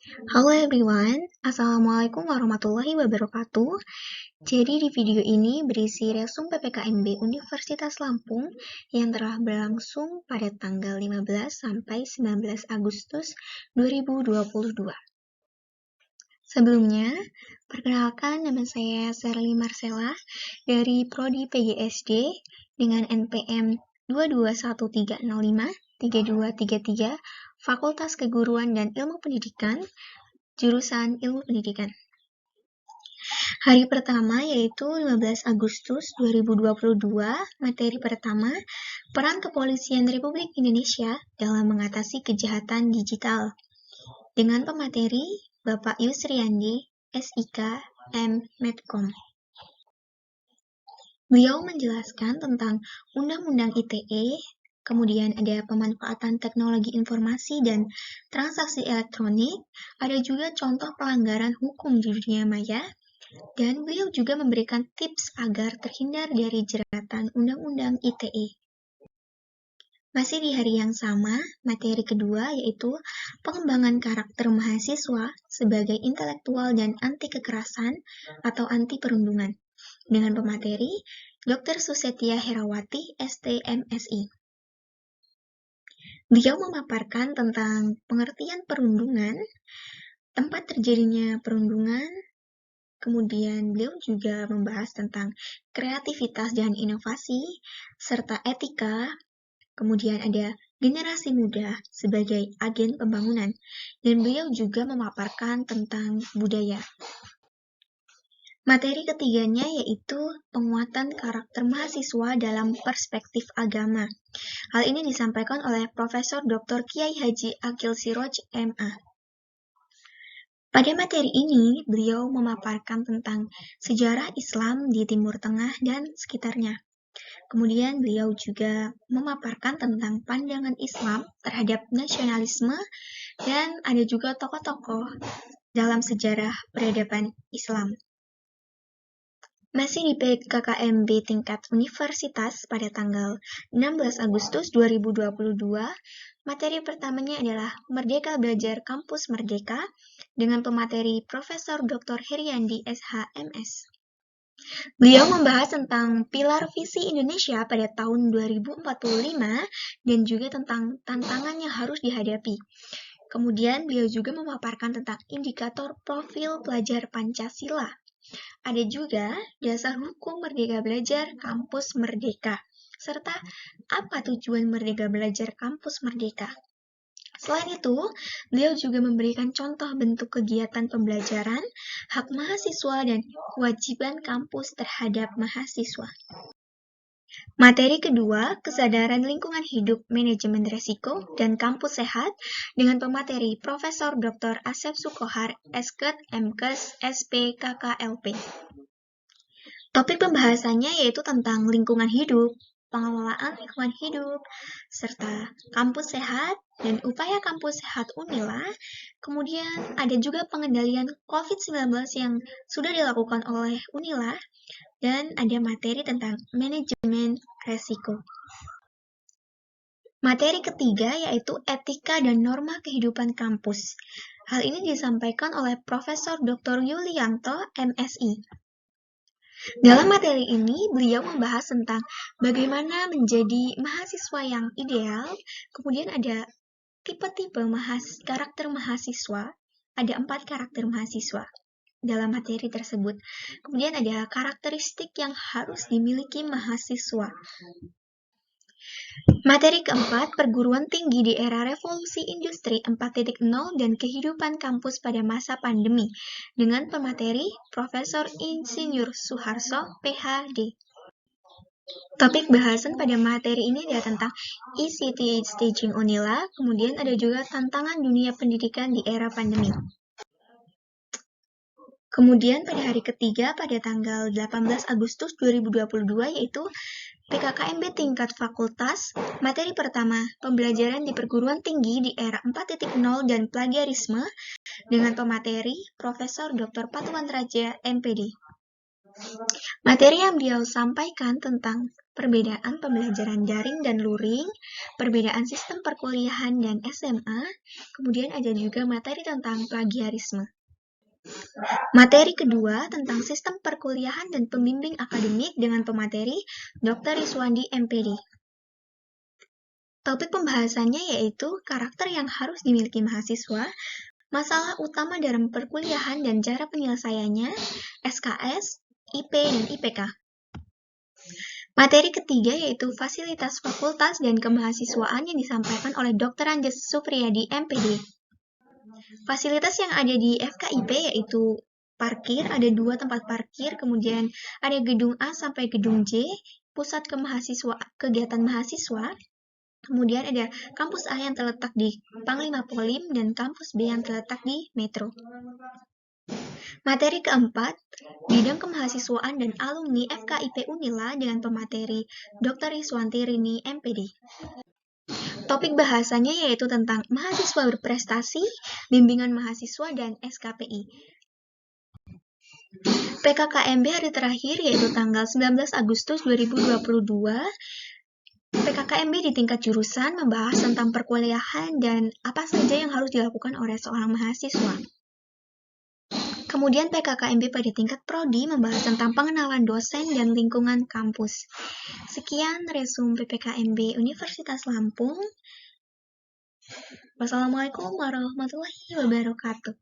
Halo everyone, Assalamualaikum warahmatullahi wabarakatuh. Jadi di video ini berisi resum PPKMB Universitas Lampung yang telah berlangsung pada tanggal 15 sampai 19 Agustus 2022. Sebelumnya, perkenalkan nama saya Sherly Marcella dari Prodi PGSD dengan NPM 2213053233 Fakultas Keguruan dan Ilmu Pendidikan, jurusan Ilmu Pendidikan. Hari pertama yaitu 15 Agustus 2022, materi pertama, peran Kepolisian Republik Indonesia dalam mengatasi kejahatan digital. Dengan pemateri Bapak Yusriandi, SIK, M. Medcom. Beliau menjelaskan tentang Undang-Undang ITE, kemudian ada pemanfaatan teknologi informasi dan transaksi elektronik, ada juga contoh pelanggaran hukum di dunia maya, dan beliau juga memberikan tips agar terhindar dari jeratan Undang-Undang ITE. Masih di hari yang sama, materi kedua yaitu pengembangan karakter mahasiswa sebagai intelektual dan anti kekerasan atau anti perundungan. Dengan pemateri Dr. Susetia Herawati, ST.MSI. Beliau memaparkan tentang pengertian perundungan, tempat terjadinya perundungan, kemudian beliau juga membahas tentang kreativitas dan inovasi, serta etika, kemudian ada generasi muda sebagai agen pembangunan, dan beliau juga memaparkan tentang budaya. Materi ketiganya yaitu penguatan karakter mahasiswa dalam perspektif agama. Hal ini disampaikan oleh Profesor Dr. Kiai Haji Akil Siroj, MA. Pada materi ini, beliau memaparkan tentang sejarah Islam di Timur Tengah dan sekitarnya. Kemudian beliau juga memaparkan tentang pandangan Islam terhadap nasionalisme, dan ada juga tokoh-tokoh dalam sejarah peradaban Islam. Masih di PKKMB tingkat universitas pada tanggal 16 Agustus 2022, materi pertamanya adalah Merdeka Belajar Kampus Merdeka dengan pemateri Profesor Dr. Heriandi, SH.MS. Beliau membahas tentang pilar visi Indonesia pada tahun 2045 dan juga tentang tantangan yang harus dihadapi. Kemudian beliau juga memaparkan tentang indikator profil pelajar Pancasila. Ada juga dasar hukum Merdeka Belajar Kampus Merdeka, serta apa tujuan Merdeka Belajar Kampus Merdeka. Selain itu, beliau juga memberikan contoh bentuk kegiatan pembelajaran, hak mahasiswa, dan kewajiban kampus terhadap mahasiswa. Materi kedua, kesadaran lingkungan hidup, manajemen resiko, dan kampus sehat dengan pemateri Profesor Dr. Asep Sukohar, Esket, MKes, SP, KKLP. Topik pembahasannya yaitu tentang lingkungan hidup, pengelolaan lingkungan hidup, serta kampus sehat dan upaya kampus sehat Unila. Kemudian ada juga pengendalian COVID-19 yang sudah dilakukan oleh Unila, dan ada materi tentang manajemen resiko. Materi ketiga yaitu etika dan norma kehidupan kampus. Hal ini disampaikan oleh Profesor Dr. Yulianto, MSI. Dalam materi ini, beliau membahas tentang bagaimana menjadi mahasiswa yang ideal, kemudian ada tipe-tipe karakter mahasiswa, ada 4 karakter mahasiswa dalam materi tersebut. Kemudian ada karakteristik yang harus dimiliki mahasiswa. Materi keempat, perguruan tinggi di era revolusi industri 4.0 dan kehidupan kampus pada masa pandemi, dengan pemateri Profesor Insinyur Suharso, PhD. Topik bahasan pada materi ini adalah tentang ICT Staging Unila, kemudian ada juga tantangan dunia pendidikan di era pandemi. Kemudian pada hari ketiga pada tanggal 18 Agustus 2022 yaitu PKKMB tingkat fakultas, materi pertama, pembelajaran di perguruan tinggi di era 4.0 dan plagiarisme dengan pemateri Profesor Dr. Patuan Raja, MPD. Materi yang beliau sampaikan tentang perbedaan pembelajaran daring dan luring, perbedaan sistem perkuliahan dan SMA, kemudian ada juga materi tentang plagiarisme. Materi kedua tentang sistem perkuliahan dan pembimbing akademik dengan pemateri Dr. Riswandi MPD. Topik pembahasannya yaitu karakter yang harus dimiliki mahasiswa, masalah utama dalam perkuliahan dan cara penyelesaiannya, SKS, IP, dan IPK. Materi ketiga yaitu fasilitas fakultas dan kemahasiswaan yang disampaikan oleh Dr. Anjas Supriyadi MPD. Fasilitas yang ada di FKIP yaitu parkir, ada 2 tempat parkir, kemudian ada gedung A sampai gedung J, pusat kegiatan mahasiswa, kemudian ada kampus A yang terletak di Panglima Polim dan kampus B yang terletak di Metro. Materi keempat, bidang kemahasiswaan dan alumni FKIP Unila dengan pemateri Dr. Riswanti Rini MPD. Topik bahasanya yaitu tentang mahasiswa berprestasi, bimbingan mahasiswa, dan SKPI. PKKMB hari terakhir yaitu tanggal 19 Agustus 2022. PKKMB di tingkat jurusan membahas tentang perkuliahan dan apa saja yang harus dilakukan oleh seorang mahasiswa. Kemudian PKKMB pada tingkat prodi membahas tentang pengenalan dosen dan lingkungan kampus. Sekian resume PPKMB Universitas Lampung. Wassalamualaikum warahmatullahi wabarakatuh.